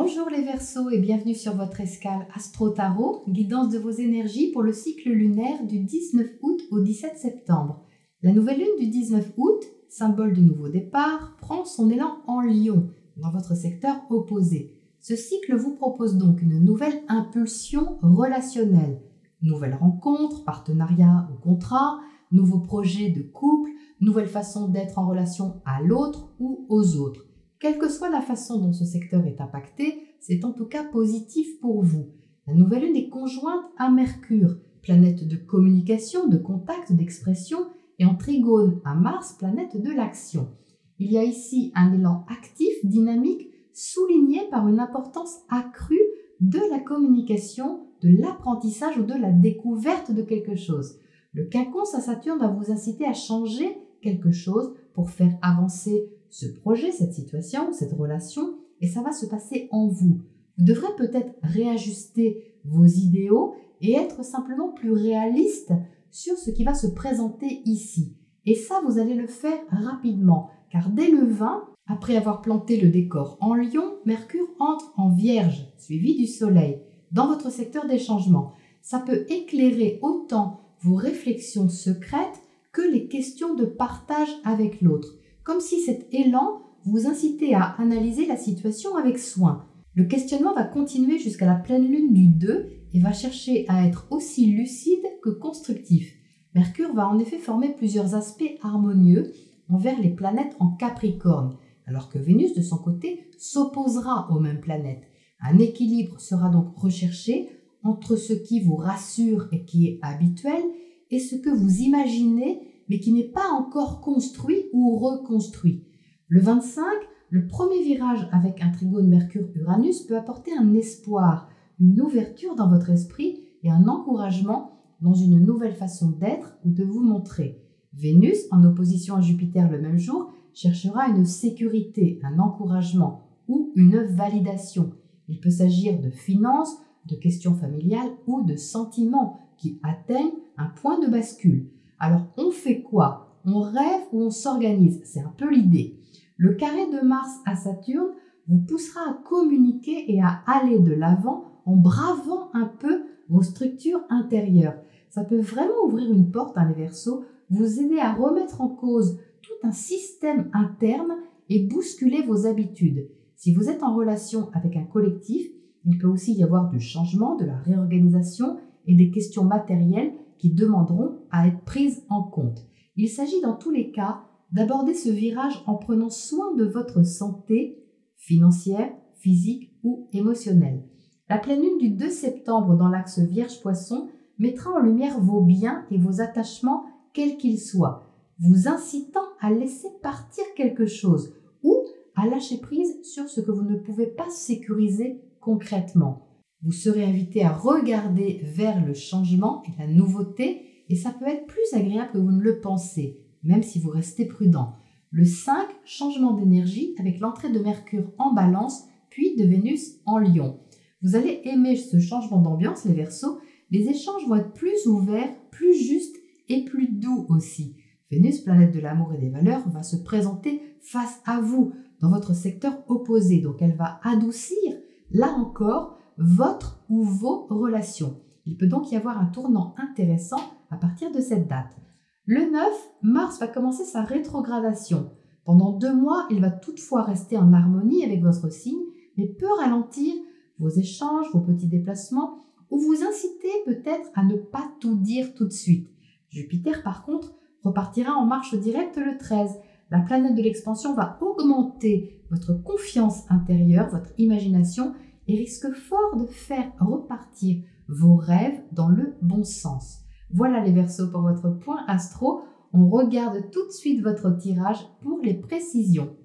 Bonjour les Verseaux et bienvenue sur votre escale Astro Tarot, guidance de vos énergies pour le cycle lunaire du 19 août au 17 septembre. La nouvelle lune du 19 août, symbole du nouveau départ, prend son élan en Lion, dans votre secteur opposé. Ce cycle vous propose donc une nouvelle impulsion relationnelle. Nouvelles rencontres, partenariats ou contrats, nouveaux projets de couple, nouvelle façon d'être en relation à l'autre ou aux autres. Quelle que soit la façon dont ce secteur est impacté, c'est en tout cas positif pour vous. La nouvelle lune est conjointe à Mercure, planète de communication, de contact, d'expression, et en trigone à Mars, planète de l'action. Il y a ici un élan actif, dynamique, souligné par une importance accrue de la communication, de l'apprentissage ou de la découverte de quelque chose. Le quinconce à Saturne va vous inciter à changer quelque chose pour faire avancer ce projet, cette situation, cette relation, et ça va se passer en vous. Vous devrez peut-être réajuster vos idéaux et être simplement plus réaliste sur ce qui va se présenter ici. Et ça, vous allez le faire rapidement, car dès le 20, après avoir planté le décor en Lion, Mercure entre en Vierge, suivi du Soleil, dans votre secteur des changements. Ça peut éclairer autant vos réflexions secrètes que les questions de partage avec l'autre, comme si cet élan vous incitait à analyser la situation avec soin. Le questionnement va continuer jusqu'à la pleine lune du 2 et va chercher à être aussi lucide que constructif. Mercure va en effet former plusieurs aspects harmonieux envers les planètes en Capricorne, alors que Vénus, de son côté, s'opposera aux mêmes planètes. Un équilibre sera donc recherché entre ce qui vous rassure et qui est habituel et ce que vous imaginez mais qui n'est pas encore construit ou reconstruit. Le 25, le premier virage avec un trigone Mercure-Uranus peut apporter un espoir, une ouverture dans votre esprit et un encouragement dans une nouvelle façon d'être ou de vous montrer. Vénus, en opposition à Jupiter le même jour, cherchera une sécurité, un encouragement ou une validation. Il peut s'agir de finances, de questions familiales ou de sentiments qui atteignent un point de bascule. Alors, on fait quoi? On rêve ou on s'organise? C'est un peu l'idée. Le carré de Mars à Saturne vous poussera à communiquer et à aller de l'avant en bravant un peu vos structures intérieures. Ça peut vraiment ouvrir une porte, les Verseaux, vous aider à remettre en cause tout un système interne et bousculer vos habitudes. Si vous êtes en relation avec un collectif, il peut aussi y avoir du changement, de la réorganisation et des questions matérielles qui demanderont à être prises en compte. Il s'agit dans tous les cas d'aborder ce virage en prenant soin de votre santé financière, physique ou émotionnelle. La pleine lune du 2 septembre dans l'axe Vierge-Poisson mettra en lumière vos biens et vos attachements quels qu'ils soient, vous incitant à laisser partir quelque chose ou à lâcher prise sur ce que vous ne pouvez pas sécuriser concrètement. Vous serez invité à regarder vers le changement et la nouveauté et ça peut être plus agréable que vous ne le pensez, même si vous restez prudent. Le 5, changement d'énergie avec l'entrée de Mercure en Balance puis de Vénus en Lion. Vous allez aimer ce changement d'ambiance, les Verseaux. Les échanges vont être plus ouverts, plus justes et plus doux aussi. Vénus, planète de l'amour et des valeurs, va se présenter face à vous dans votre secteur opposé. Donc elle va adoucir, là encore, votre ou vos relations. Il peut donc y avoir un tournant intéressant à partir de cette date. Le 9, Mars va commencer sa rétrogradation. Pendant 2 mois, il va toutefois rester en harmonie avec votre signe, mais peut ralentir vos échanges, vos petits déplacements, ou vous inciter peut-être à ne pas tout dire tout de suite. Jupiter, par contre, repartira en marche directe le 13. La planète de l'expansion va augmenter votre confiance intérieure, votre imagination, et risque fort de faire repartir vos rêves dans le bon sens. Voilà les Verseaux pour votre point astro. On regarde tout de suite votre tirage pour les précisions.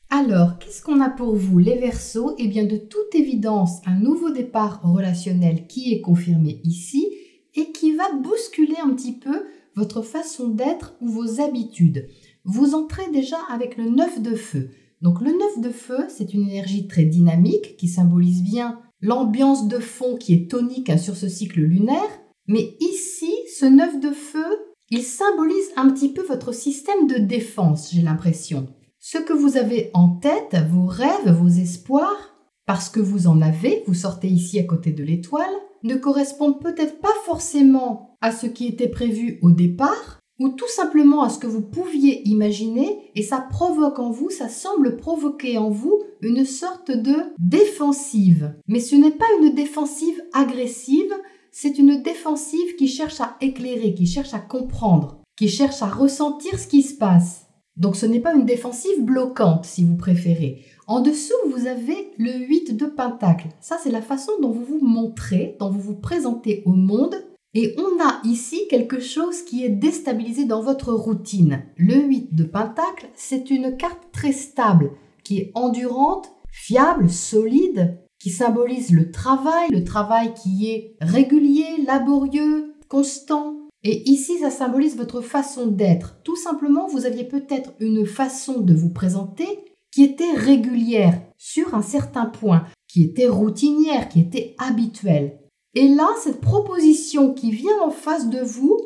Alors, qu'est-ce qu'on a pour vous les Verseaux? Eh bien, de toute évidence, un nouveau départ relationnel qui est confirmé ici et qui va bousculer un petit peu votre façon d'être ou vos habitudes. Vous entrez déjà avec le 9 de feu. Donc le 9 de feu, c'est une énergie très dynamique qui symbolise bien l'ambiance de fond qui est tonique sur ce cycle lunaire. Mais ici, ce 9 de feu, il symbolise un petit peu votre système de défense, j'ai l'impression. Ce que vous avez en tête, vos rêves, vos espoirs, parce que vous en avez, vous sortez ici à côté de l'étoile, ne correspondent peut-être pas forcément à ce qui était prévu au départ, ou tout simplement à ce que vous pouviez imaginer, et ça provoque en vous, ça semble provoquer en vous une sorte de défensive. Mais ce n'est pas une défensive agressive, c'est une défensive qui cherche à éclairer, qui cherche à comprendre, qui cherche à ressentir ce qui se passe. Donc ce n'est pas une défensive bloquante, si vous préférez. En dessous, vous avez le 8 de Pentacle. Ça, c'est la façon dont vous vous montrez, dont vous vous présentez au monde. Et on a ici quelque chose qui est déstabilisé dans votre routine. Le 8 de Pentacle, c'est une carte très stable, qui est endurante, fiable, solide, qui symbolise le travail qui est régulier, laborieux, constant. Et ici, ça symbolise votre façon d'être. Tout simplement, vous aviez peut-être une façon de vous présenter qui était régulière sur un certain point, qui était routinière, qui était habituelle. Et là, cette proposition qui vient en face de vous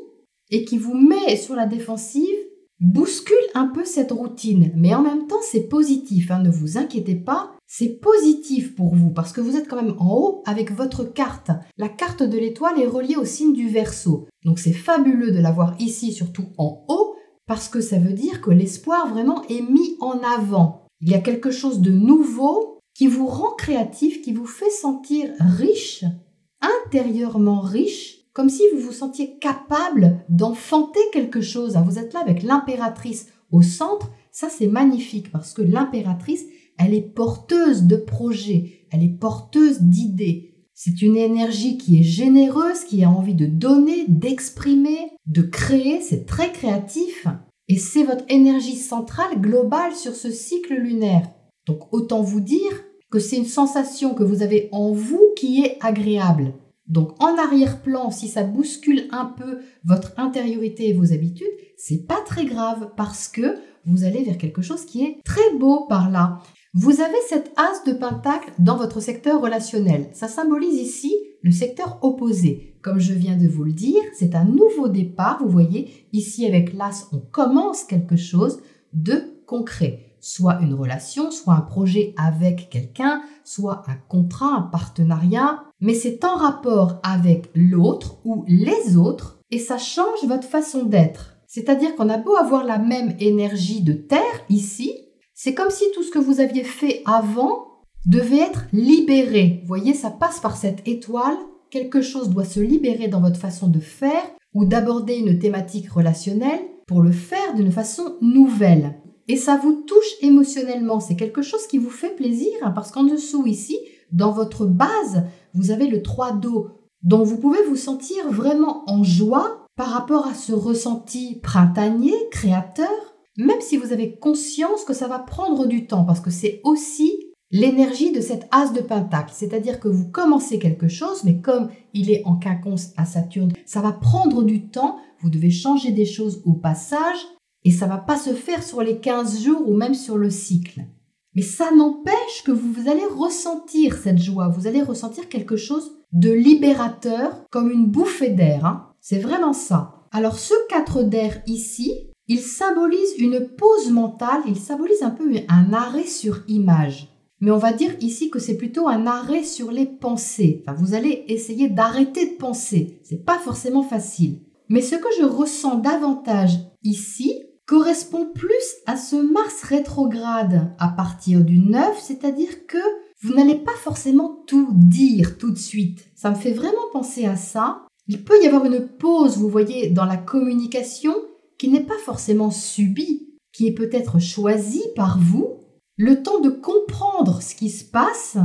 et qui vous met sur la défensive bouscule un peu cette routine. Mais en même temps, c'est positif, ne vous inquiétez pas, c'est positif pour vous parce que vous êtes quand même en haut avec votre carte. La carte de l'étoile est reliée au signe du Verseau. Donc c'est fabuleux de l'avoir ici, surtout en haut, parce que ça veut dire que l'espoir vraiment est mis en avant. Il y a quelque chose de nouveau qui vous rend créatif, qui vous fait sentir riche, intérieurement riche, comme si vous vous sentiez capable d'enfanter quelque chose. Vous êtes là avec l'impératrice au centre. Ça, c'est magnifique parce que l'impératrice, elle est porteuse de projets, elle est porteuse d'idées. C'est une énergie qui est généreuse, qui a envie de donner, d'exprimer, de créer. C'est très créatif. Et c'est votre énergie centrale globale sur ce cycle lunaire. Donc autant vous dire que c'est une sensation que vous avez en vous qui est agréable. Donc en arrière-plan, si ça bouscule un peu votre intériorité et vos habitudes, c'est pas très grave parce que vous allez vers quelque chose qui est très beau par là. Vous avez cet as de pentacle dans votre secteur relationnel. Ça symbolise ici le secteur opposé. Comme je viens de vous le dire, c'est un nouveau départ. Vous voyez, ici avec l'as, on commence quelque chose de concret. Soit une relation, soit un projet avec quelqu'un, soit un contrat, un partenariat. Mais c'est en rapport avec l'autre ou les autres et ça change votre façon d'être. C'est-à-dire qu'on a beau avoir la même énergie de terre ici, c'est comme si tout ce que vous aviez fait avant devait être libéré. Vous voyez, ça passe par cette étoile. Quelque chose doit se libérer dans votre façon de faire ou d'aborder une thématique relationnelle pour le faire d'une façon nouvelle. Et ça vous touche émotionnellement. C'est quelque chose qui vous fait plaisir parce qu'en dessous ici, dans votre base, vous avez le 3 d'eau. Donc vous pouvez vous sentir vraiment en joie par rapport à ce ressenti printanier, créateur, même si vous avez conscience que ça va prendre du temps parce que c'est aussi l'énergie de cet as de pentacle. C'est-à-dire que vous commencez quelque chose, mais comme il est en quinconce à Saturne, ça va prendre du temps. Vous devez changer des choses au passage. Et ça ne va pas se faire sur les 15 jours ou même sur le cycle. Mais ça n'empêche que vous allez ressentir cette joie. Vous allez ressentir quelque chose de libérateur, comme une bouffée d'air. C'est vraiment ça. Alors ce 4 d'air ici, il symbolise une pause mentale. Il symbolise un peu un arrêt sur image. Mais on va dire ici que c'est plutôt un arrêt sur les pensées. Enfin, vous allez essayer d'arrêter de penser. C'est pas forcément facile. Mais ce que je ressens davantage ici correspond plus à ce Mars rétrograde à partir du 9, c'est-à-dire que vous n'allez pas forcément tout dire tout de suite. Ça me fait vraiment penser à ça. Il peut y avoir une pause, vous voyez, dans la communication qui n'est pas forcément subie, qui est peut-être choisie par vous. Le temps de comprendre ce qui se passe,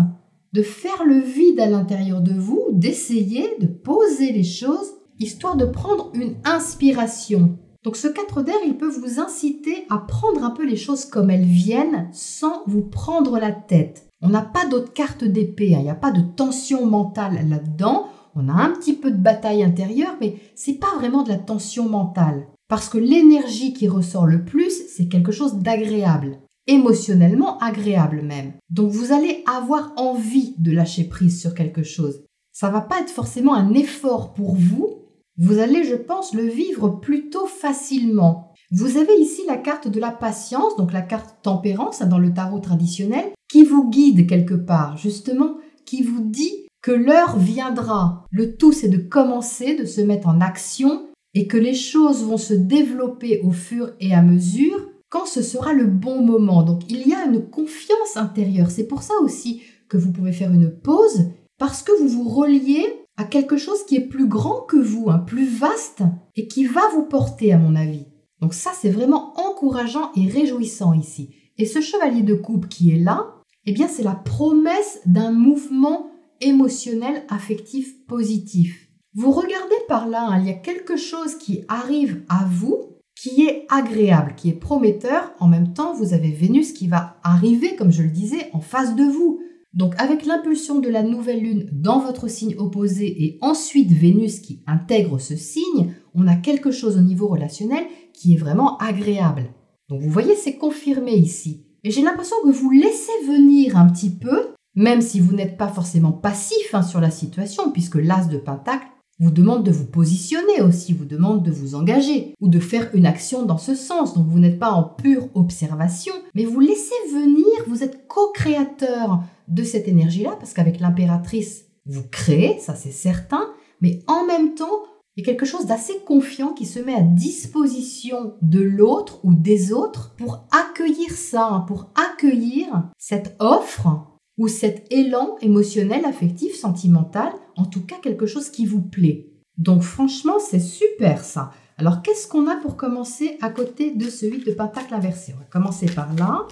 de faire le vide à l'intérieur de vous, d'essayer de poser les choses, histoire de prendre une inspiration. Donc ce 4 d'air, il peut vous inciter à prendre un peu les choses comme elles viennent sans vous prendre la tête. On n'a pas d'autres cartes d'épée, il n'y a pas de tension mentale là-dedans. On a un petit peu de bataille intérieure, mais c'est pas vraiment de la tension mentale. Parce que l'énergie qui ressort le plus, c'est quelque chose d'agréable. Émotionnellement agréable même. Donc vous allez avoir envie de lâcher prise sur quelque chose. Ça va pas être forcément un effort pour vous. Vous allez, je pense, le vivre plutôt facilement. Vous avez ici la carte de la patience, donc la carte tempérance dans le tarot traditionnel, qui vous guide quelque part, justement, qui vous dit que l'heure viendra. Le tout, c'est de commencer, de se mettre en action et que les choses vont se développer au fur et à mesure quand ce sera le bon moment. Donc, il y a une confiance intérieure. C'est pour ça aussi que vous pouvez faire une pause parce que vous vous reliez à quelque chose qui est plus grand que vous, plus vaste et qui va vous porter, à mon avis. Donc ça, c'est vraiment encourageant et réjouissant ici. Et ce chevalier de coupe qui est là, eh bien, c'est la promesse d'un mouvement émotionnel, affectif, positif. Vous regardez par là, il y a quelque chose qui arrive à vous, qui est agréable, qui est prometteur. En même temps, vous avez Vénus qui va arriver, comme je le disais, en face de vous. Donc, avec l'impulsion de la nouvelle lune dans votre signe opposé et ensuite Vénus qui intègre ce signe, on a quelque chose au niveau relationnel qui est vraiment agréable. Donc, vous voyez, c'est confirmé ici. Et j'ai l'impression que vous laissez venir un petit peu, même si vous n'êtes pas forcément passif sur la situation, puisque l'As de Pentacle vous demande de vous positionner aussi, vous demande de vous engager ou de faire une action dans ce sens. Donc, vous n'êtes pas en pure observation, mais vous laissez venir, vous êtes co-créateur de cette énergie-là, parce qu'avec l'impératrice, vous créez, ça c'est certain, mais en même temps, il y a quelque chose d'assez confiant qui se met à disposition de l'autre ou des autres pour accueillir ça, pour accueillir cette offre ou cet élan émotionnel, affectif, sentimental, en tout cas quelque chose qui vous plaît. Donc franchement, c'est super ça. Alors qu'est-ce qu'on a pour commencer à côté de ce 8 de Pentacle inversé? On va commencer par là.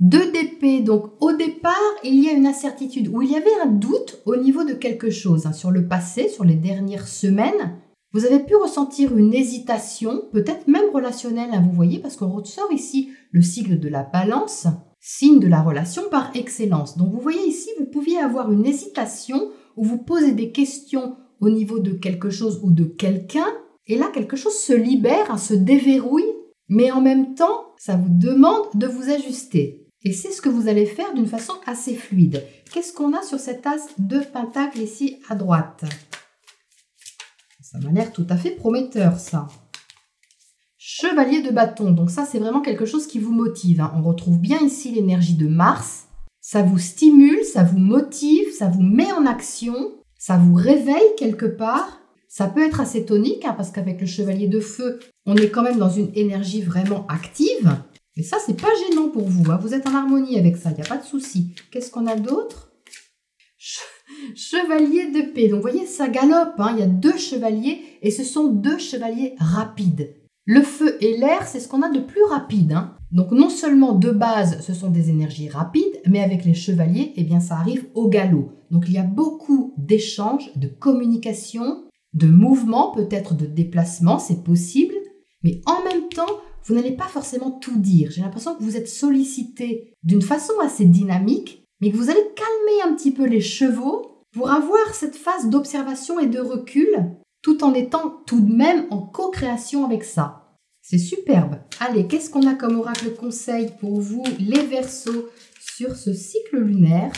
2 d'épée, donc au départ, il y a une incertitude, ou il y avait un doute au niveau de quelque chose, sur le passé, sur les dernières semaines. Vous avez pu ressentir une hésitation, peut-être même relationnelle, vous voyez, parce qu'on ressort ici le sigle de la balance, signe de la relation par excellence. Donc vous voyez ici, vous pouviez avoir une hésitation où vous posez des questions au niveau de quelque chose ou de quelqu'un, et là, quelque chose se libère, se déverrouille, mais en même temps, ça vous demande de vous ajuster. Et c'est ce que vous allez faire d'une façon assez fluide. Qu'est-ce qu'on a sur cet as de pentacle ici à droite? Ça m'a l'air tout à fait prometteur, ça. Chevalier de bâton. Donc ça, c'est vraiment quelque chose qui vous motive. On retrouve bien ici l'énergie de Mars. Ça vous stimule, ça vous motive, ça vous met en action, ça vous réveille quelque part. Ça peut être assez tonique, parce qu'avec le chevalier de feu, on est quand même dans une énergie vraiment active. Mais ça, c'est pas gênant pour vous. Vous êtes en harmonie avec ça, il n'y a pas de souci. Qu'est-ce qu'on a d'autre? Chevalier de paix. Donc, vous voyez, ça galope. Il y a 2 chevaliers et ce sont 2 chevaliers rapides. Le feu et l'air, c'est ce qu'on a de plus rapide. Donc, non seulement de base, ce sont des énergies rapides, mais avec les chevaliers, eh bien, ça arrive au galop. Donc, il y a beaucoup d'échanges, de communication, de mouvements, peut-être de déplacements, c'est possible. Mais en même temps, vous n'allez pas forcément tout dire. J'ai l'impression que vous êtes sollicité d'une façon assez dynamique, mais que vous allez calmer un petit peu les chevaux pour avoir cette phase d'observation et de recul, tout en étant tout de même en co-création avec ça. C'est superbe. Allez, qu'est-ce qu'on a comme oracle conseil pour vous, les Verseaux, sur ce cycle lunaire?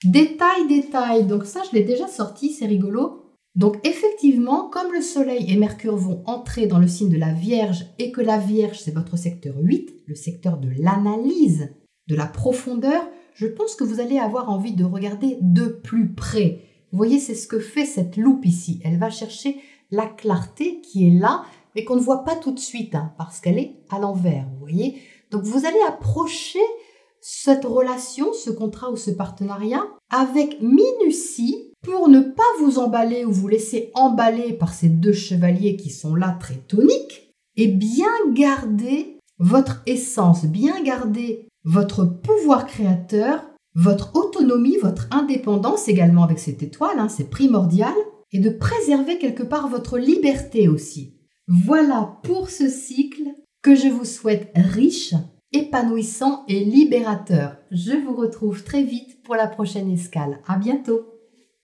Détail. Donc ça, je l'ai déjà sorti, c'est rigolo. Donc effectivement, comme le Soleil et Mercure vont entrer dans le signe de la Vierge et que la Vierge, c'est votre secteur 8, le secteur de l'analyse, de la profondeur, je pense que vous allez avoir envie de regarder de plus près. Vous voyez, c'est ce que fait cette loupe ici. Elle va chercher la clarté qui est là, mais qu'on ne voit pas tout de suite, parce qu'elle est à l'envers, vous voyez. Donc vous allez approcher cette relation, ce contrat ou ce partenariat avec minutie, pour ne pas vous emballer ou vous laisser emballer par ces 2 chevaliers qui sont là très toniques, et bien garder votre essence, bien garder votre pouvoir créateur, votre autonomie, votre indépendance également avec cette étoile, c'est primordial, et de préserver quelque part votre liberté aussi. Voilà pour ce cycle que je vous souhaite riche, épanouissant et libérateur. Je vous retrouve très vite pour la prochaine escale. À bientôt.